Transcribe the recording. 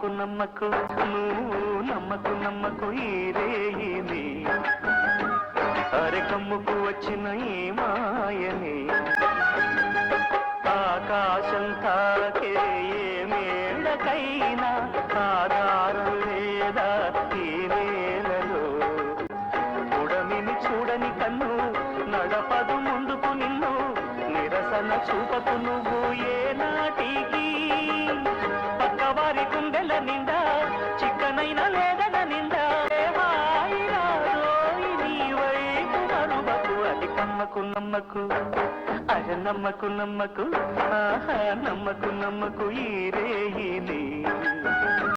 నమ్మకు నమ్మకు నువ్వు నమ్మకు నమ్మకు ఈ రేయిని అరె కమ్ముకు వచ్చిన ఈ మాయని ఆకాశం తాకే ఏ మేడకైనా ఆధారం లేదా ఈ నేలలో ఉడమిని చూడని కన్ను నడపదు ముందుకు నిన్ను నిరసన చూపకు నువ్వు ఏ నాటికి పక్కవారి గుండెల నిండా చిక్కనైన లేదన నిండా నీ వైపు మరువకు అది కమ్మకు నమ్మకు అర నమ్మకు నమ్మకు ఆహా నమ్మకు నమ్మకు ఈ రేయిని